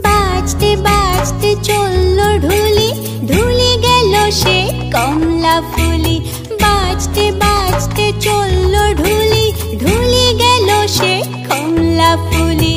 বাজতে বাজতে চললো ঢুলি, ঢুলি গেল সে কমলা ফুলি। বাজতে বাজতে চললো ঢুলি, ঢুলি গেল সে কমলা ফুলি।